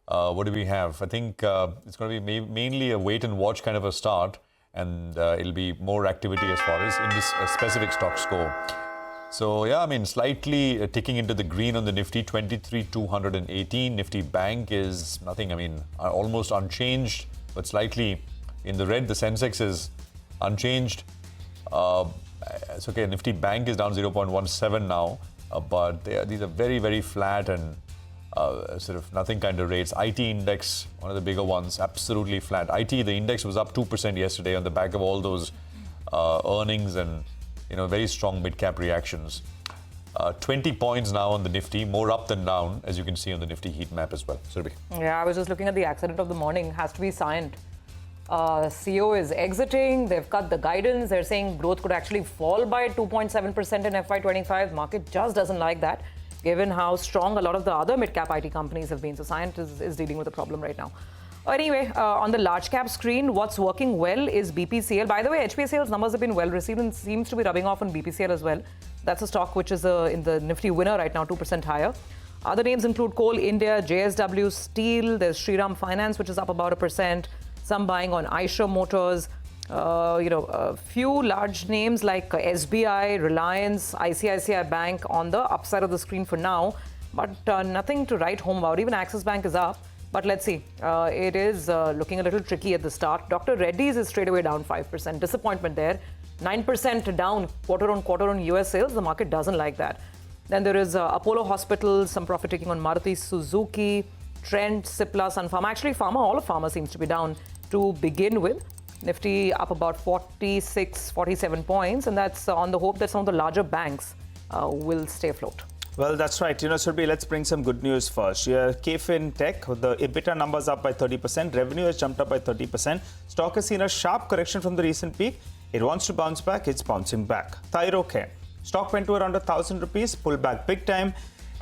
What do we have? I think it's going to be mainly a wait and watch kind of a start, and it'll be more activity as far as in this specific stocks go. So yeah, I mean, slightly ticking into the green on the Nifty, 23,218. Nifty Bank is nothing, I mean, almost unchanged, but slightly in the red. The Sensex is unchanged. It's okay, Nifty Bank is down 0.17 now, but these are very, very flat and sort of nothing kind of rates. IT index, one of the bigger ones, absolutely flat. IT, the index was up 2% yesterday on the back of all those earnings and very strong mid-cap reactions. 20 points now on the Nifty, more up than down, as you can see on the Nifty heat map as well. Surbhi. Yeah, I was just looking at the accident of the morning. Has to be Cyient. CEO is exiting. They've cut the guidance. They're saying growth could actually fall by 2.7% in FY25. Market just doesn't like that, given how strong a lot of the other mid-cap IT companies have been. So Cyient is dealing with a problem right now. Anyway, on the large cap screen, what's working well is BPCL. By the way, HPCL's numbers have been well received and seems to be rubbing off on BPCL as well. That's a stock which is in the Nifty winner right now, 2% higher. Other names include Coal India, JSW Steel, there's Shriram Finance, which is up about 1%. Some buying on Eicher Motors. A few large names like SBI, Reliance, ICICI Bank on the upside of the screen for now, but nothing to write home about. Even Axis Bank is up. But let's see, it is looking a little tricky at the start. Dr. Reddy's is straight away down 5%. Disappointment there. 9% down quarter on US sales. The market doesn't like that. Then there is Apollo Hospitals, some profit taking on Maruti, Suzuki, Trent, Cipla, Sun Pharma. Actually, all of Pharma seems to be down to begin with. Nifty up about 46, 47 points. And that's on the hope that some of the larger banks will stay afloat. Well, that's right. Surbhi, let's bring some good news first. KFin Tech, the EBITDA numbers up by 30%. Revenue has jumped up by 30%. Stock has seen a sharp correction from the recent peak. It wants to bounce back. It's bouncing back. Thyrocare. Stock went to around 1,000 rupees, pulled back big time.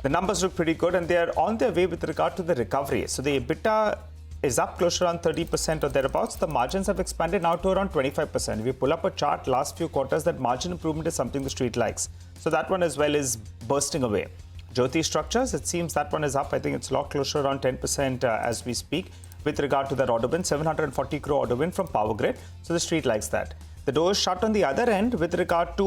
The numbers look pretty good and they are on their way with regard to the recovery. So the EBITDA is up close to around 30% or thereabouts. The margins have expanded now to around 25%. If we pull up a chart last few quarters, that margin improvement is something the street likes. So that one as well is bursting away. Jyoti Structures, it seems that one is up. I think it's locked close to around 10% as we speak with regard to that order win, 740 crore order win from PowerGrid. So the street likes that. The door is shut on the other end with regard to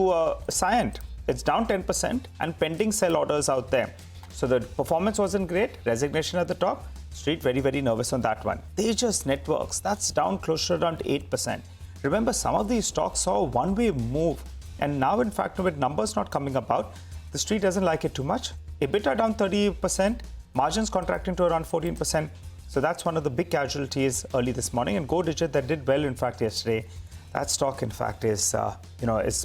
Cyient. It's down 10% and pending sell orders out there. So the performance wasn't great. Resignation at the top. Street very, very nervous on that one. Tejas Networks, that's down close to around 8%. Remember, some of these stocks saw a one-way move. And now, in fact, with numbers not coming about, the street doesn't like it too much. EBITDA down 30%, margins contracting to around 14%. So that's one of the big casualties early this morning. And Go Digit that did well, in fact, yesterday. That stock, in fact, is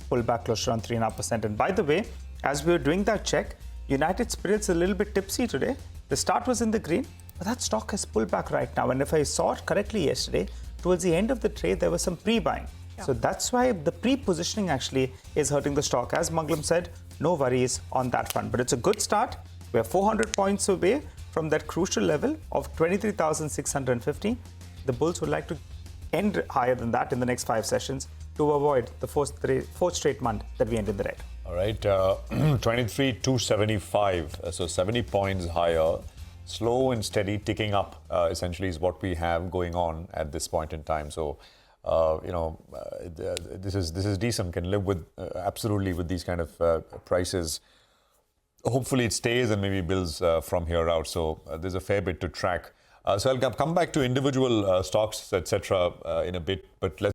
pulled back close to around 3.5%. And by the way, as we were doing that check, United Spirits a little bit tipsy today. The start was in the green, but that stock has pulled back right now. And if I saw it correctly yesterday, towards the end of the trade, there was some pre-buying. Yeah. So that's why the pre-positioning actually is hurting the stock. As Mangalam said, no worries on that front. But it's a good start. We're 400 points away from that crucial level of 23,650. The bulls would like to end higher than that in the next 5 sessions to avoid the fourth straight month that we end in the red. All right, 23,275, so 70 points higher. Slow and steady ticking up, essentially, is what we have going on at this point in time. So, this is decent. Can live with absolutely with these kind of prices. Hopefully, it stays and maybe builds from here out. So, there's a fair bit to track. So, I'll come back to individual stocks, etc., in a bit. But let's